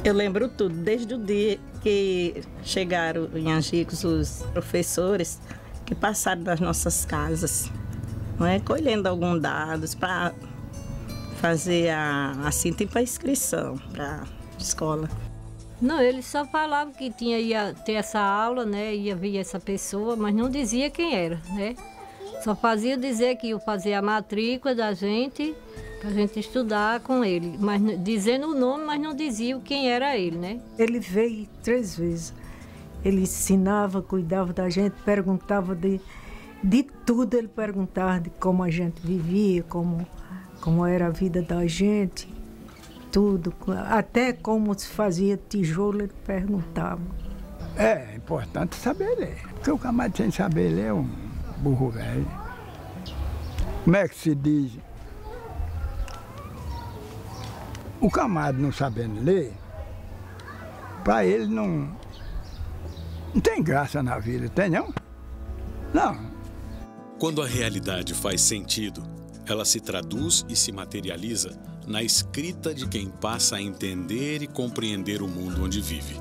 Eu lembro tudo, desde o dia que chegaram em Angicos os professores que passaram nas nossas casas, não é? Colhendo alguns dados para fazer assim, tipo a inscrição para a escola. Não, eles só falavam que ia ter essa aula, né? Ia vir essa pessoa, mas não dizia quem era, né? Só fazia dizer que ia fazer a matrícula da gente, para a gente estudar com ele. Mas dizendo o nome, mas não dizia quem era ele, né? Ele veio 3 vezes. Ele ensinava, cuidava da gente, perguntava de tudo. Ele perguntava de como a gente vivia, como era a vida da gente, tudo. Até como se fazia tijolo, ele perguntava. É importante saber ler, porque o camarada sem saber ler é um burro velho. Como é que se diz? O camarada não sabendo ler, para ele não tem graça na vida, tem não? Não. Quando a realidade faz sentido, ela se traduz e se materializa na escrita de quem passa a entender e compreender o mundo onde vive.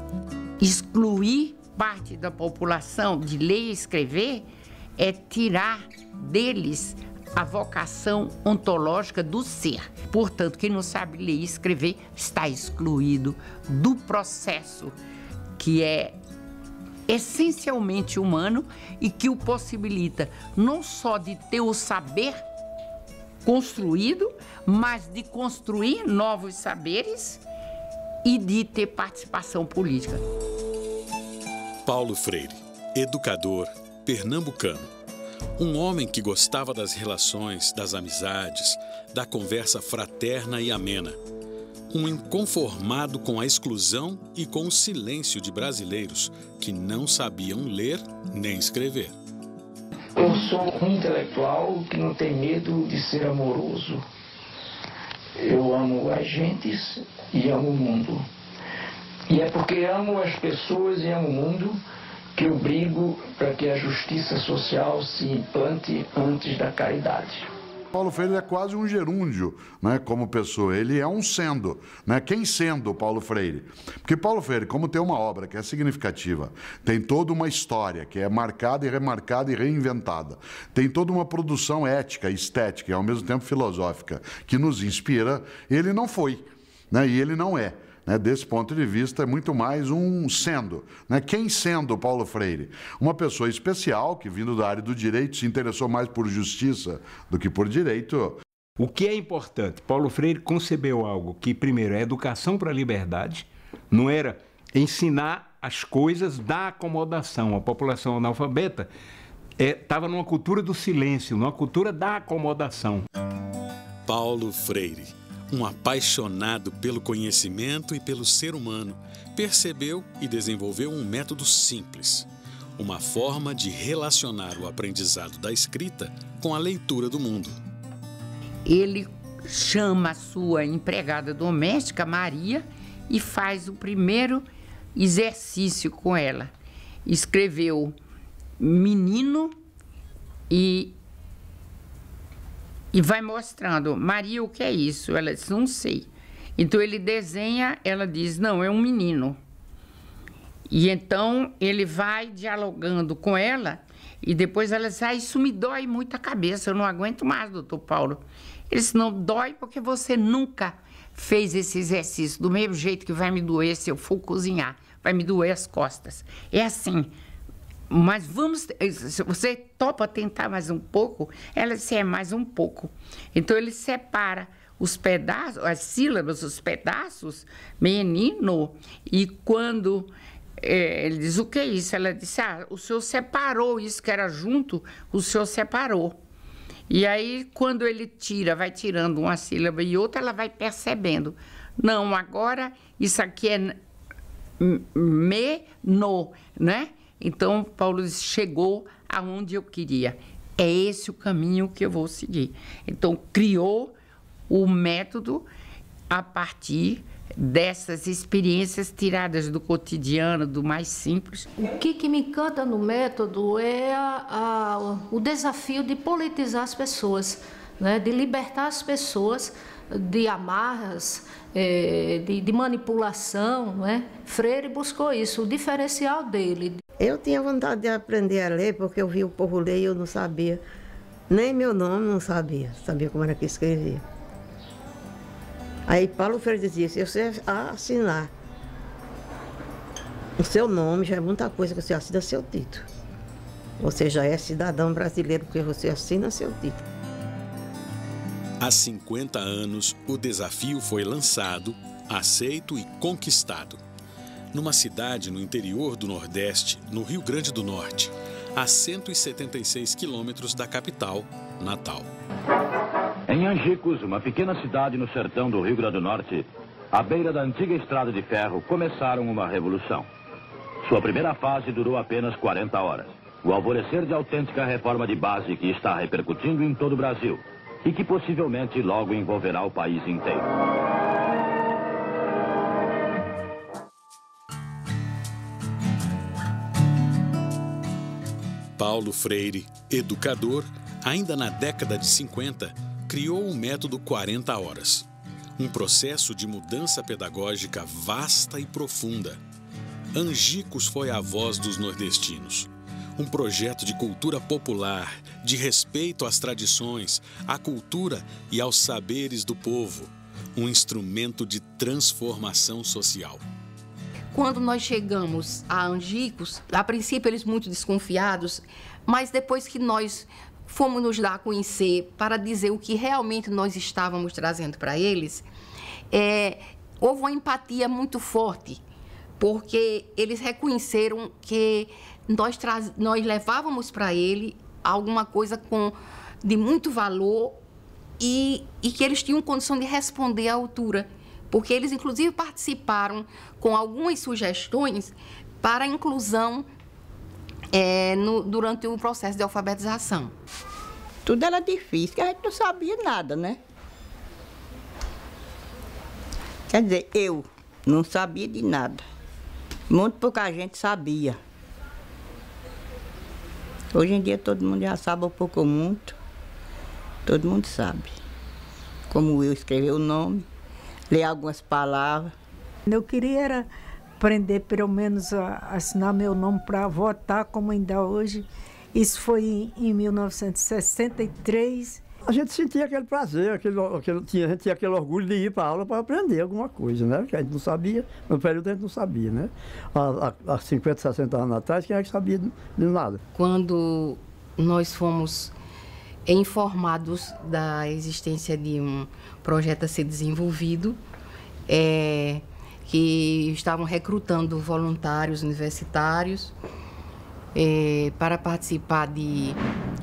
Excluir parte da população de ler e escrever é tirar deles a vocação ontológica do ser. Portanto, quem não sabe ler e escrever está excluído do processo que é essencialmente humano e que o possibilita não só de ter o saber construído, mas de construir novos saberes e de ter participação política. Paulo Freire, educador pernambucano. Um homem que gostava das relações, das amizades, da conversa fraterna e amena. Um inconformado com a exclusão e com o silêncio de brasileiros que não sabiam ler nem escrever. Eu sou um intelectual que não tem medo de ser amoroso. Eu amo as gentes e amo o mundo. E é porque amo as pessoas e amo o mundo que eu brigo para que a justiça social se implante antes da caridade. Paulo Freire é quase um gerúndio, né, como pessoa. Ele é um sendo, né? Quem sendo Paulo Freire? Porque Paulo Freire, como tem uma obra que é significativa, tem toda uma história que é marcada e remarcada e reinventada, tem toda uma produção ética, estética e ao mesmo tempo filosófica que nos inspira, ele não foi, né? E ele não é. Desse ponto de vista, é muito mais um sendo. Quem sendo Paulo Freire? Uma pessoa especial que, vindo da área do direito, se interessou mais por justiça do que por direito. O que é importante? Paulo Freire concebeu algo que, primeiro, é educação para a liberdade, não era ensinar as coisas da acomodação. A população analfabeta estava numa cultura do silêncio, numa cultura da acomodação. Paulo Freire, um apaixonado pelo conhecimento e pelo ser humano, percebeu e desenvolveu um método simples, uma forma de relacionar o aprendizado da escrita com a leitura do mundo. Ele chama a sua empregada doméstica, Maria, e faz o primeiro exercício com ela. Escreveu menino e vai mostrando, Maria, o que é isso? Ela diz, não sei. Então ele desenha, ela diz, não, é um menino. E então ele vai dialogando com ela e depois ela diz, isso me dói muito a cabeça, eu não aguento mais, doutor Paulo. Ele disse, não dói porque você nunca fez esse exercício, do mesmo jeito que vai me doer se eu for cozinhar, vai me doer as costas. É assim. Mas vamos, se você topa tentar mais um pouco, ela disse, mais um pouco. Então ele separa os pedaços, as sílabas, os pedaços, menino, e quando ele diz, o que é isso? Ela disse, o senhor separou isso que era junto, o senhor separou. E aí, quando ele vai tirando uma sílaba e outra, ela vai percebendo. Não, agora isso aqui é no, né? Então, Paulo chegou aonde eu queria. É esse o caminho que eu vou seguir. Então, criou o método a partir dessas experiências tiradas do cotidiano, do mais simples. O que me encanta no método é o desafio de politizar as pessoas, né? De libertar as pessoas de amarras, de manipulação, né? Freire buscou isso, o diferencial dele. Eu tinha vontade de aprender a ler, porque eu vi o povo ler e eu não sabia. Nem meu nome não sabia. Sabia como era que escrevia. Aí Paulo Freire dizia, se você assinar o seu nome, já é muita coisa que você assina seu título. Você já é cidadão brasileiro, porque você assina seu título. Há 50 anos, o desafio foi lançado, aceito e conquistado. Numa cidade no interior do Nordeste, no Rio Grande do Norte, a 176 quilômetros da capital, Natal. Em Angicos, uma pequena cidade no sertão do Rio Grande do Norte, à beira da antiga estrada de ferro, começaram uma revolução. Sua primeira fase durou apenas 40 horas. O alvorecer de autêntica reforma de base que está repercutindo em todo o Brasil e que possivelmente logo envolverá o país inteiro. Paulo Freire, educador, ainda na década de 50, criou o método 40 horas. Um processo de mudança pedagógica vasta e profunda. Angicos foi a voz dos nordestinos. Um projeto de cultura popular, de respeito às tradições, à cultura e aos saberes do povo. Um instrumento de transformação social. Quando nós chegamos a Angicos, a princípio eles muito desconfiados, mas depois que nós fomos nos dar a conhecer para dizer o que realmente nós estávamos trazendo para eles, houve uma empatia muito forte, porque eles reconheceram que nós levávamos para ele alguma coisa de muito valor e que eles tinham condição de responder à altura, porque eles, inclusive, participaram com algumas sugestões para a inclusão durante o processo de alfabetização. Tudo era difícil, porque a gente não sabia nada, né? Quer dizer, eu não sabia de nada. Muito pouca gente sabia. Hoje em dia todo mundo já sabe um pouco ou muito. Todo mundo sabe. Como eu escrever o nome, ler algumas palavras. Eu queria era aprender pelo menos a assinar meu nome para votar, como ainda hoje. Isso foi em 1963. A gente sentia aquele prazer, a gente tinha aquele orgulho de ir para a aula para aprender alguma coisa, né? Que a gente não sabia, no período a gente não sabia, né? Há 50, 60 anos atrás, quem é que sabia de nada? Quando nós fomos informados da existência de um projeto a ser desenvolvido, que estavam recrutando voluntários universitários para participar de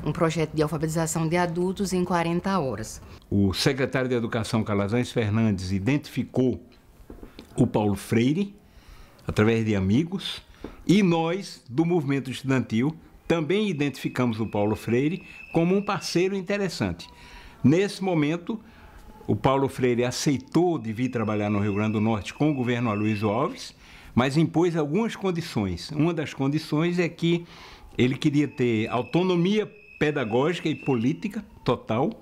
um projeto de alfabetização de adultos em 40 horas. O secretário de Educação, Calazans Fernandes, identificou o Paulo Freire, através de amigos, e nós, do movimento estudantil, também identificamos o Paulo Freire como um parceiro interessante. Nesse momento, o Paulo Freire aceitou de vir trabalhar no Rio Grande do Norte com o governo Aloysio Alves, mas impôs algumas condições. Uma das condições é que ele queria ter autonomia pedagógica e política total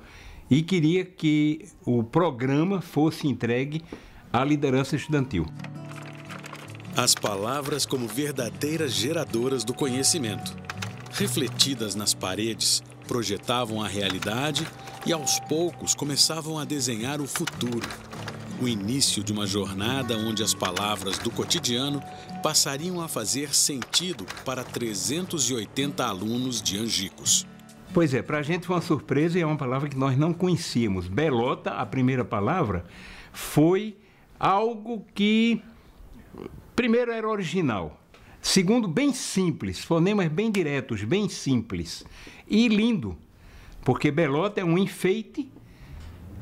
e queria que o programa fosse entregue à liderança estudantil. As palavras como verdadeiras geradoras do conhecimento, refletidas nas paredes, projetavam a realidade e aos poucos começavam a desenhar o futuro. O início de uma jornada onde as palavras do cotidiano passariam a fazer sentido para 380 alunos de Angicos. Pois é, para a gente foi uma surpresa e é uma palavra que nós não conhecíamos. Belota, a primeira palavra, foi algo que, primeiro, era original. Segundo, bem simples, fonemas bem diretos, bem simples. E lindo, porque belota é um enfeite,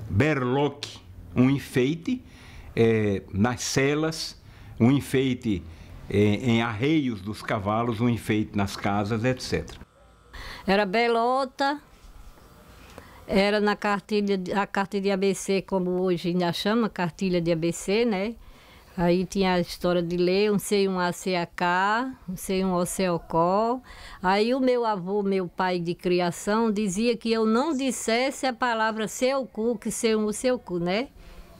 berloque, um enfeite nas celas, um enfeite em arreios dos cavalos, um enfeite nas casas, etc. Era belota, era na cartilha, a cartilha de ABC, como hoje ainda chama, cartilha de ABC, né? Aí tinha a história de ler, um C, um A, C, A, K, um C, um O, C, O, CO. Aí o meu avô, meu pai de criação, dizia que eu não dissesse a palavra seu cu, que seu cu, né?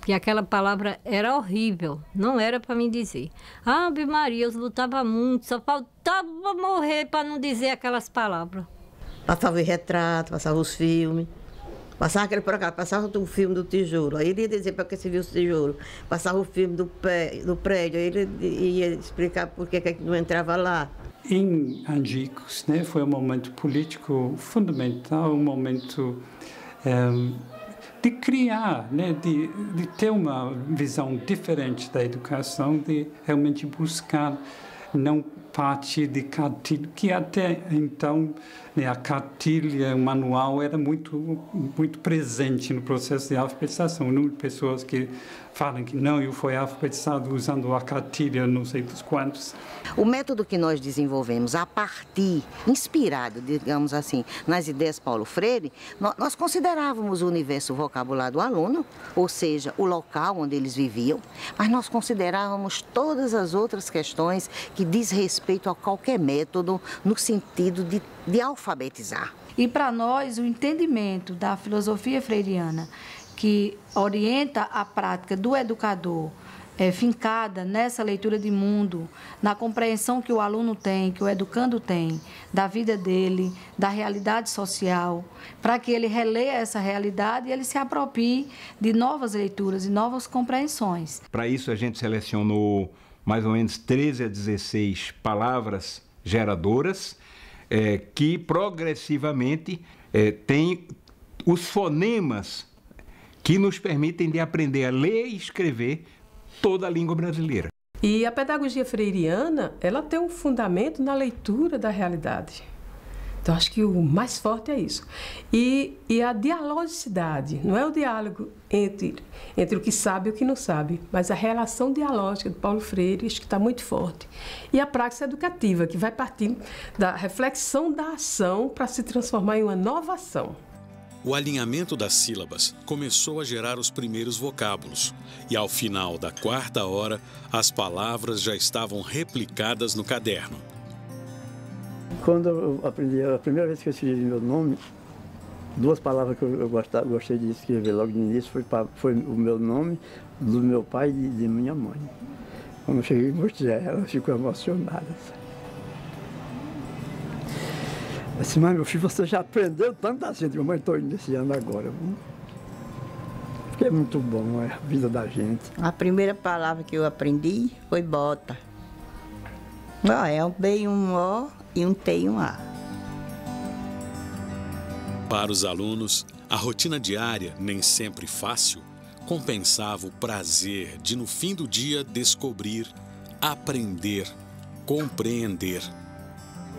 que aquela palavra era horrível, não era para mim dizer. Ave Maria, eu lutava muito, só faltava morrer para não dizer aquelas palavras. Passava o retrato, passava os filmes. Passava aquele por cá, passava o filme do tijolo. Aí ele ia dizer para que se viu o tijolo. Passava o filme do prédio, aí ele ia explicar por que não entrava lá. Em Angicos, né, foi um momento político fundamental, um momento de criar, né, de ter uma visão diferente da educação, de realmente buscar não parte de cartilha, que até então, né, a cartilha, o manual era muito presente no processo de alfabetização. O número de pessoas que falam que não, eu fui alfabetizado usando a cartilha, não sei dos quantos. O método que nós desenvolvemos a partir, inspirado, digamos assim, nas ideias Paulo Freire, nós considerávamos o universo vocabular do aluno, ou seja, o local onde eles viviam, mas nós considerávamos todas as outras questões que diz respeito a qualquer método no sentido de alfabetizar. E para nós, o entendimento da filosofia freiriana, que orienta a prática do educador, fincada nessa leitura de mundo, na compreensão que o aluno tem, que o educando tem, da vida dele, da realidade social, para que ele releia essa realidade e ele se aproprie de novas leituras e novas compreensões. Para isso, a gente selecionou mais ou menos 13 a 16 palavras geradoras, que progressivamente têm os fonemas que nos permitem de aprender a ler e escrever toda a língua brasileira. E a pedagogia freiriana, ela tem um fundamento na leitura da realidade. Então, acho que o mais forte é isso. E a dialogicidade, não é o diálogo entre o que sabe e o que não sabe, mas a relação dialógica de Paulo Freire, acho que está muito forte. E a prática educativa, que vai partir da reflexão da ação para se transformar em uma nova ação. O alinhamento das sílabas começou a gerar os primeiros vocábulos e, ao final da 4ª hora, as palavras já estavam replicadas no caderno. Quando eu aprendi, a primeira vez que eu escrevi meu nome, 2 palavras que eu gostei de escrever logo no início foi o meu nome, do meu pai e de minha mãe. Quando eu cheguei e mostrei, ela ficou emocionada. Eu disse, mas meu filho, você já aprendeu tanto assim, eu mãe, estou iniciando agora. Porque é muito bom, é a vida da gente. A primeira palavra que eu aprendi foi bota. É um B e um O e um T e um A. Para os alunos, a rotina diária, nem sempre fácil, compensava o prazer de, no fim do dia, descobrir, aprender, compreender.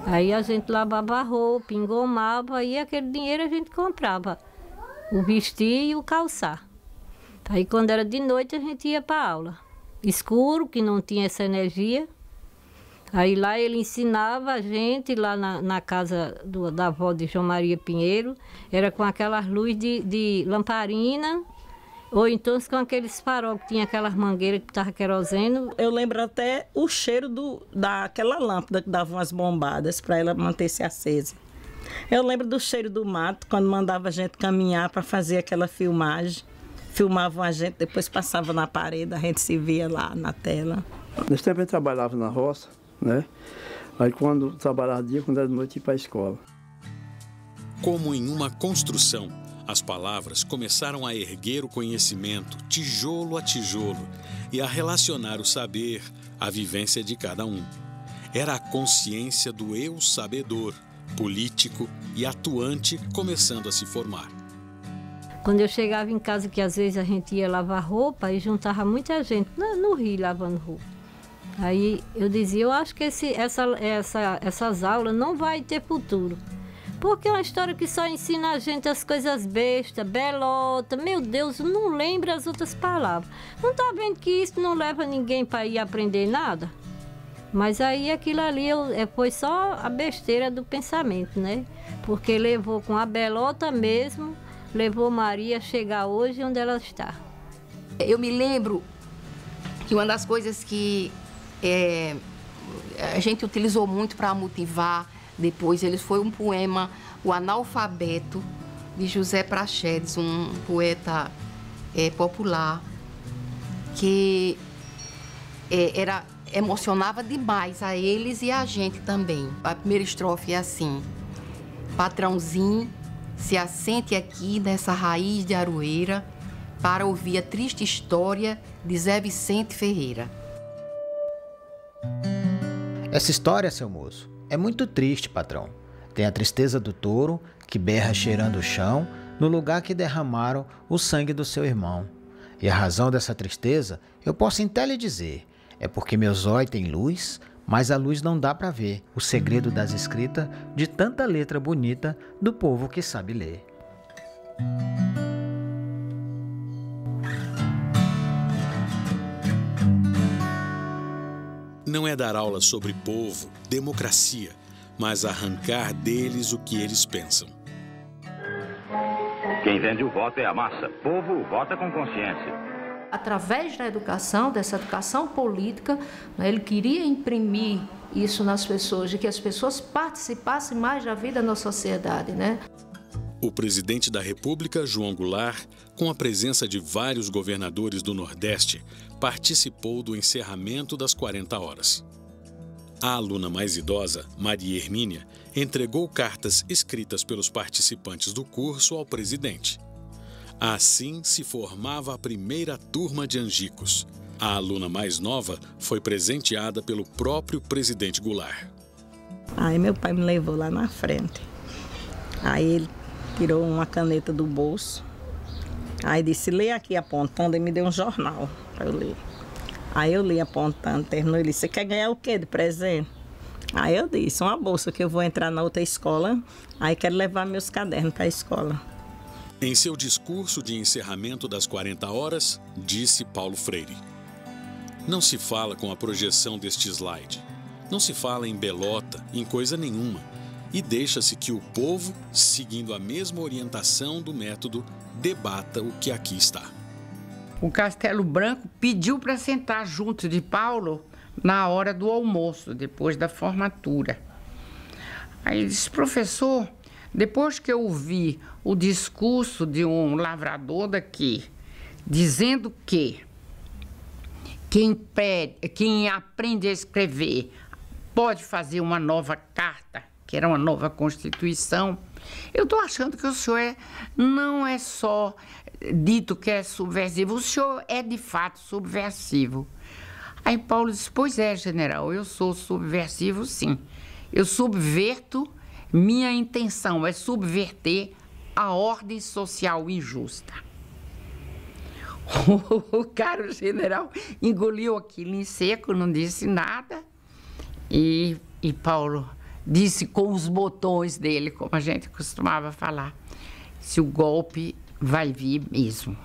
Aí a gente lavava a roupa, engomava e aquele dinheiro a gente comprava o vestir e o calçar. Aí quando era de noite a gente ia para a aula. Escuro, que não tinha essa energia. Aí lá ele ensinava a gente, lá na casa da avó de João Maria Pinheiro, era com aquelas luzes de lamparina, ou então com aqueles farol que tinha aquelas mangueiras que estava querosene. Eu lembro até o cheiro daquela lâmpada que dava umas bombadas para ela manter-se acesa. Eu lembro do cheiro do mato, quando mandava a gente caminhar para fazer aquela filmagem. Filmavam a gente, depois passava na parede, a gente se via lá na tela. Nesse tempo eu trabalhava na roça, né? Aí quando trabalhava dia, quando era de noite, ia para a escola. Como em uma construção, as palavras começaram a erguer o conhecimento tijolo a tijolo e a relacionar o saber à vivência de cada um. Era a consciência do eu sabedor, político e atuante começando a se formar. Quando eu chegava em casa, que às vezes a gente ia lavar roupa, e juntava muita gente no rio lavando roupa. Aí eu dizia, eu acho que essas aulas não vai ter futuro. Porque é uma história que só ensina a gente as coisas bestas, belota, meu Deus, não lembra as outras palavras. Não tá vendo que isso não leva ninguém para ir aprender nada? Mas aí aquilo ali foi só a besteira do pensamento, né? Porque levou com a belota mesmo, levou Maria a chegar hoje onde ela está. Eu me lembro que uma das coisas que a gente utilizou muito para motivar depois, foi um poema, O Analfabeto, de José Praxedes, um poeta popular, que emocionava demais a eles e a gente também. A primeira estrofe é assim: patrãozinho, se assente aqui nessa raiz de aroeira para ouvir a triste história de Zé Vicente Ferreira. Essa história, seu moço, é muito triste, patrão. Tem a tristeza do touro que berra cheirando o chão no lugar que derramaram o sangue do seu irmão. E a razão dessa tristeza eu posso até lhe dizer. É porque meus olhos têm luz, mas a luz não dá para ver o segredo das escritas de tanta letra bonita do povo que sabe ler. Não é dar aula sobre povo, democracia, mas arrancar deles o que eles pensam. Quem vende o voto é a massa. Povo vota com consciência. Através da educação, dessa educação política, ele queria imprimir isso nas pessoas, de que as pessoas participassem mais da vida na sociedade, né? O presidente da República, João Goulart, com a presença de vários governadores do Nordeste, participou do encerramento das 40 horas. A aluna mais idosa, Maria Hermínia, entregou cartas escritas pelos participantes do curso ao presidente. Assim se formava a primeira turma de Angicos. A aluna mais nova foi presenteada pelo próprio presidente Goulart. Aí meu pai me levou lá na frente. Aí ele tirou uma caneta do bolso. Aí disse, lê aqui apontando, e me deu um jornal para eu ler. Aí eu li apontando, terminou, ele disse, você quer ganhar o quê de presente? Aí eu disse, uma bolsa que eu vou entrar na outra escola, aí quero levar meus cadernos para a escola. Em seu discurso de encerramento das 40 horas, disse Paulo Freire: não se fala com a projeção deste slide, não se fala em belota, em coisa nenhuma, e deixa-se que o povo, seguindo a mesma orientação do método, debata o que aqui está. O Castelo Branco pediu para sentar junto de Paulo na hora do almoço, depois da formatura. Aí ele disse, professor, depois que eu ouvi o discurso de um lavrador daqui, dizendo que quem aprende a escrever pode fazer uma nova carta, que era uma nova Constituição, eu estou achando que o senhor não é só dito que é subversivo, o senhor é de fato subversivo. Aí Paulo disse, pois é, general, eu sou subversivo sim. Eu subverto, minha intenção é subverter a ordem social injusta. O caro general engoliu aquilo em seco, não disse nada. E Paulo disse com os botões dele, como a gente costumava falar, se o golpe vai vir mesmo.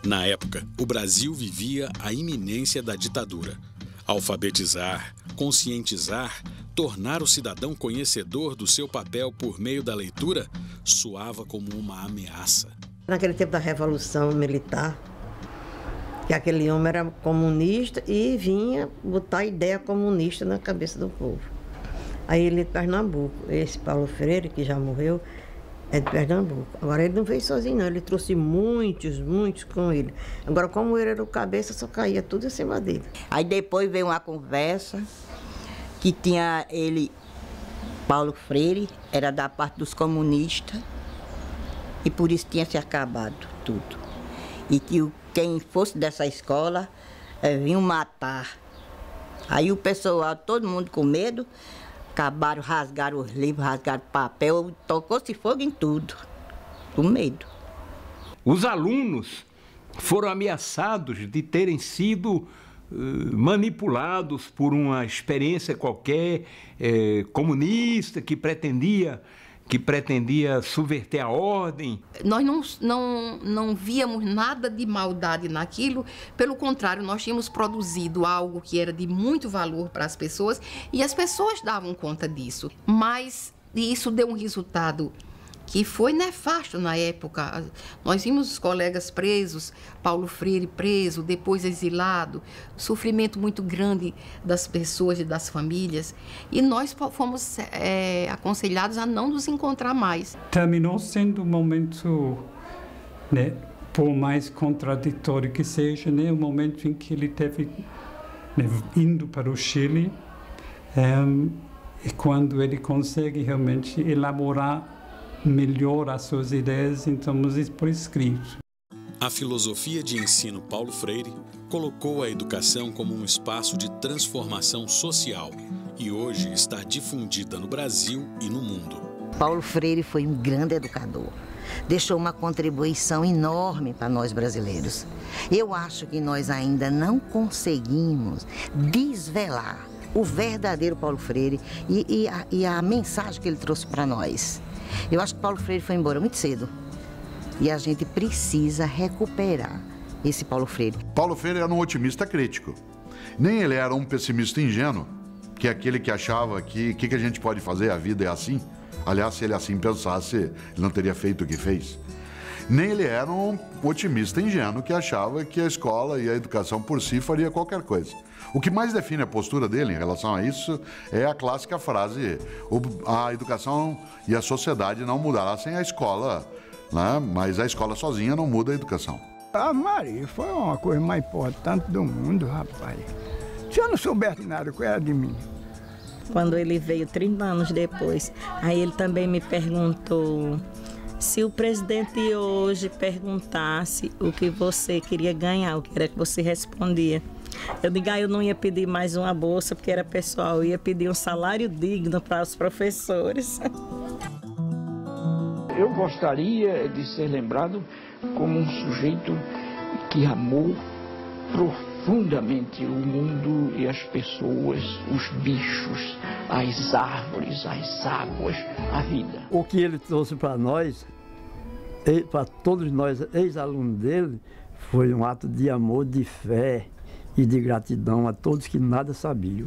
Na época, o Brasil vivia a iminência da ditadura. Alfabetizar, conscientizar, tornar o cidadão conhecedor do seu papel por meio da leitura soava como uma ameaça. Naquele tempo da Revolução Militar, que aquele homem era comunista e vinha botar a ideia comunista na cabeça do povo. Aí ele é de Pernambuco, esse Paulo Freire, que já morreu, é de Pernambuco. Agora ele não veio sozinho não, ele trouxe muitos com ele. Agora como ele era o cabeça, só caía tudo em cima dele. Aí depois veio uma conversa que tinha ele, Paulo Freire, era da parte dos comunistas, e por isso tinha se acabado tudo. E que quem fosse dessa escola vinham matar. Aí o pessoal, todo mundo com medo, acabaram, rasgaram os livros, rasgaram o papel, tocou-se fogo em tudo, com medo. Os alunos foram ameaçados de terem sido manipulados por uma experiência qualquer comunista que pretendia subverter a ordem. Nós não víamos nada de maldade naquilo, pelo contrário, nós tínhamos produzido algo que era de muito valor para as pessoas e as pessoas davam conta disso. Mas isso deu um resultado que foi nefasto na época. Nós vimos os colegas presos, Paulo Freire preso, depois exilado, sofrimento muito grande das pessoas e das famílias. E nós fomos aconselhados a não nos encontrar mais. Terminou sendo um momento, né, por mais contraditório que seja, né, o momento em que ele teve, né, indo para o Chile, e quando ele consegue realmente elaborar melhor as suas ideias, então, por escrito. A filosofia de ensino Paulo Freire colocou a educação como um espaço de transformação social e hoje está difundida no Brasil e no mundo. Paulo Freire foi um grande educador. Deixou uma contribuição enorme para nós brasileiros. Eu acho que nós ainda não conseguimos desvelar o verdadeiro Paulo Freire e a mensagem que ele trouxe para nós. Eu acho que Paulo Freire foi embora muito cedo. E a gente precisa recuperar esse Paulo Freire. Paulo Freire era um otimista crítico. Nem ele era um pessimista ingênuo, que é aquele que achava que o que a gente pode fazer, a vida é assim. Aliás, se ele assim pensasse, ele não teria feito o que fez. Nem ele era um otimista ingênuo que achava que a escola e a educação por si faria qualquer coisa. O que mais define a postura dele em relação a isso é a clássica frase: a educação e a sociedade não mudará sem a escola, né? Mas a escola sozinha não muda a educação. A Maria foi uma coisa mais importante do mundo, rapaz. Se eu não soubesse nada, qual era de mim? Quando ele veio 30 anos depois, aí ele também me perguntou: se o presidente hoje perguntasse o que você queria ganhar, o que era que você respondia? Eu digo, eu não ia pedir mais uma bolsa, porque era pessoal, eu ia pedir um salário digno para os professores. Eu gostaria de ser lembrado como um sujeito que amou profundamente o mundo e as pessoas, os bichos, as árvores, as águas, a vida. O que ele trouxe para nós, para todos nós, ex-alunos dele, foi um ato de amor, de fé e de gratidão a todos que nada sabiam.